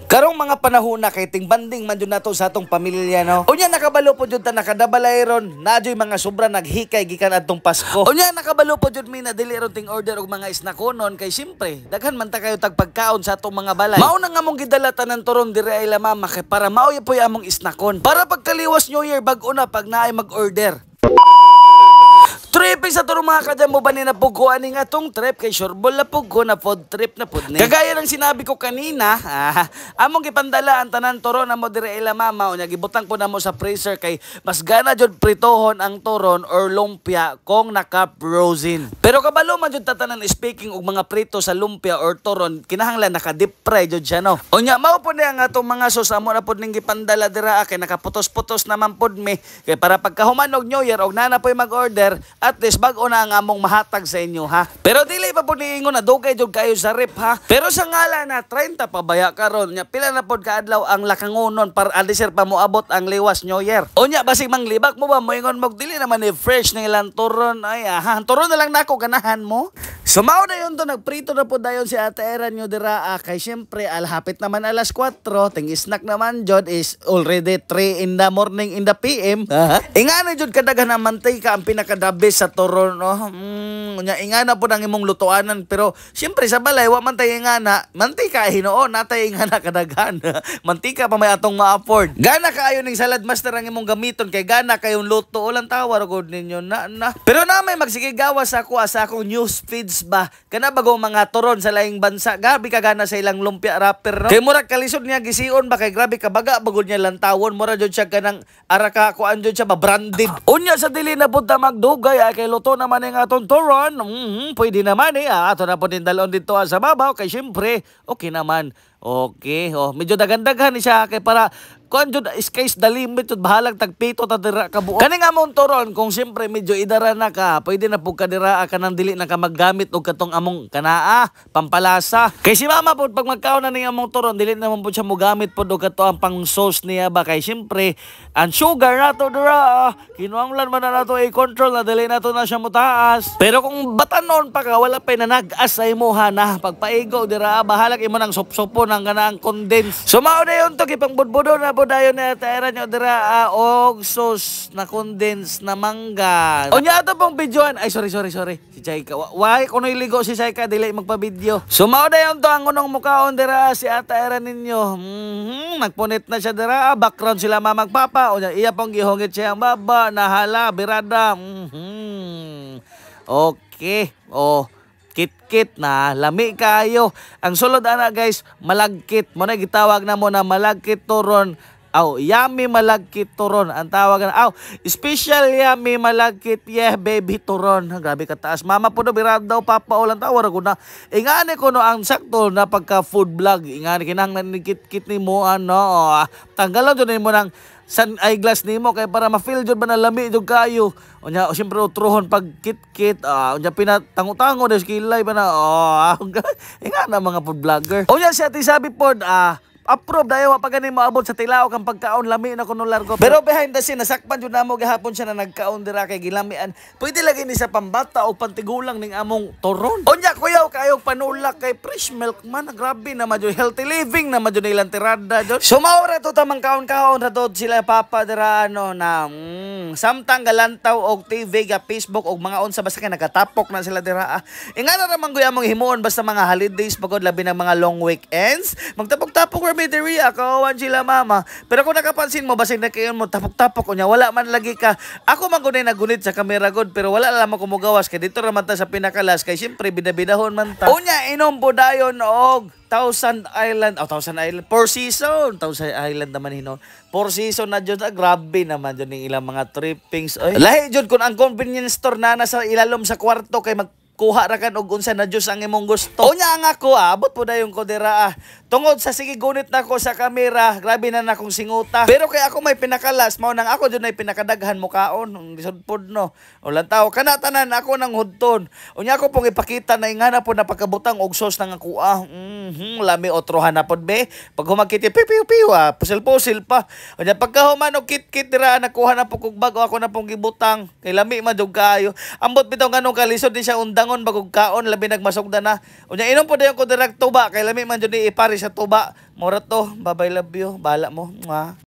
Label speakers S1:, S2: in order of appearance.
S1: Karong mga panahon na kay tingbanding man jud nato sa atong pamilya no. Unya nakabalo po jud ta nakadabalay ron, nadyoy mga sobra naghikay gikan adtong Pasko. Unya nakabalo po jud mi na dili ron ting order og mga isnakonon kay simpre daghan man ta kayo tag pagkaon sa atong mga balay. Mao na nga among gidala tanan turon diri ay la mama kay para mao poy among isnakon. Para pagkaliwas New Year bag-o na pag naay mag-order. Tripping sa turong mga kadamo ba ni na pugo ani nga tong trip kay sureball na pugo na food trip na pud ni. Kagaya ng sinabi ko kanina, among gipandala ang tanan turon amo dire ila mama unya gibutang ko namo sa freezer kay mas gana jud pritohon ang turon or lumpia kung naka-frozen. Pero kabalo man jud tatanan speaking og mga prito sa lumpia or turon kinahanglan naka-deep fry jud siya no. Unya mao pud ang atong mga sauce amo na pud ning gipandala dira kay nakaputos-putos naman pud mi kay para pagkahuman og New Year og nana poy mag-order at least bag-o na ang among mahatag sa inyo ha. Pero dili pa po niingon na dugay jud kayo sa rep ha. Pero sa ngala na 30 pa baya karon nya pila na pod kaadlaw ang lakangonon para adisir pa moabot ang liwas New Year. Unya basig manglibak mo ba moingon mo dili naman ni fresh ning ilang turon ay turon na lang nako ganahan mo. Sumaw na yun to, nagprito na po dayon si Ate Era nyo dira kay syempre alhapit naman alas 4, ting snack naman jud is already 3 in the morning in the PM. Ingana jud kadaghan ang mantika ang pinakadabe sa turon no. Ingana po nang imong lutuanan pero syempre sa balay wa man tay ingana, mantika Hinoo natay ingana kadaghan. Mantika pa may atong ma-afford. Gana kaayo ning salad master ang imong gamiton kay gana kayong luto ulang tawar gud ninyo na. Pero na may magsigigawas ako sa akong news feeds ba kana bagong mga turon sa laing bansa gabi kagana sa ilang lumpia wrapper no. Kay murag kalisod niya gisiun ba kay grabe kabaga bagod niya lantawon mura jud siya kanang araka kuan jud siya ba branded. Unya sa dili na punta magdugay kay luto naman ang atong turon. Pwede naman ato na po din dalon dito sa babaw kay syempre okay naman. Okay, medyo daghan-daghan ni siya kay para kuan jud sky's the limit jud bahalag tagpito ta dira ka buo. Kani nga mong turon kung syempre medyo idara na ka, pwede na pug ka dira ka nang dili na ka maggamit og katong among kanaa pampalasa. Kay si mama pud pag magkaon na ning among turon dili naman pud siya mogamit pud og kato ang pang sauce niya ba kay syempre ang sugar nato dira kinahanglan man na nato i-control na dili nato na siya motaas. Pero kung batanon pa ka wala pa nanag-as sa imuha na pagpaigo dira bahalag imo nang sop-sopo nang kanang condense. So mao dayon to kay pangbudbudo na dayon na taera nyo dira og sauce na condense na mangga. O nya ato pong videoan. Ay sorry. Si Chaika. Why kuno iligo si Chaika dili magpa-video. Sumao dayon to ang unong mukaon dira si ataera ninyo. Nagpunit na siya dira. Background sila mamagpapa. O nya iya pong gihungit siya ang baba nahala birada. Okay. Kit na lami kayo. Ang sulod ana guys, malagkit. Mo na gitawag na mo na malagkit turon. Yummy malagkit turon. Ang tawag na special yummy malagkit baby turon. Grabe kataas. Mama po na birad daw papa ulang tawar ko na. Ingani ko no ang sakto na pagka food vlog. Ingani kinahanglan ni kit ni mo tanggalan jud mo nang san eyeglass nimo kay para ma-feel jud ba na lami jud kayo. Unya syempre utruhon pag kit unya pinatango-tango des kilay ba na ingana mga food vlogger. Unya siya ti sabi pod approve dayo wa pa gani moabot sa tilaok ang pagkaon lami na kuno largo. Pero behind the scene nasakpan jud namo gihapon siya na nagkaon dira kay gilamian. Pwede lagi ni sa pambata o pantigulang ning among turon. Unya kuyaw kayo panulak kay fresh milk man grabe naman jud healthy living naman jud ilang tirada jud. Sumaura to tamang kaon-kaon ra to sila papa dira na samtang galantaw og TV ga Facebook og mga unsa basta kay nagatapok na sila dira. Ingana ra man guya mong himuon basta mga holidays pagod labi ng mga long weekends. Magtapok-tapok Midiriya, kawawan sila mama. Pero kung nakapansin mo, basig na kayo mo, tapok-tapok ko niya, wala man lagi ka. Ako man kunay nagunit sa camera god, pero wala lang ako mugawas. Kaya dito naman ta sa pinakalas, kaya siyempre bidabidahon man ta. Unya, inom po dayon og Thousand Island, Four Season. Thousand Island naman hinon. Four Season na dyan, grabe naman dyan yung ilang mga trippings. Lahi dyan, kung ang convenience store na nasa ilalom sa kwarto, kay kuha ra kan og unsa na Dios ang imong gusto. Unya nga ako abot po dayon ko dira tungod sa sige gunit na ko sa kamera, grabe na nakong singuta. Pero kay ako may pinakalas mao nang ako jud nay pinakadaghan mo kaon lisod pod no. Ulan tawo kana tanan ako nang hudton. Unya ako pong ipakita na ingana po napakabutang og sauce nang ako lami otrohan na pod be. Pag humakiti piu pusil-pusil pa. Unya pagkahuman og kit-kit dira nakuha na po kog bago ako na pong gibutang. Kay lami madug kayo. Ambot bitaw nganong kalisod ni siya undang bangon bagog kaon labi nagmasugda na. Unya inom po dayon ko direct tuba kay lami man jud ni ipares diri sa tuba. Mura to. Bye-bye, love you. Bala mo. Mwah.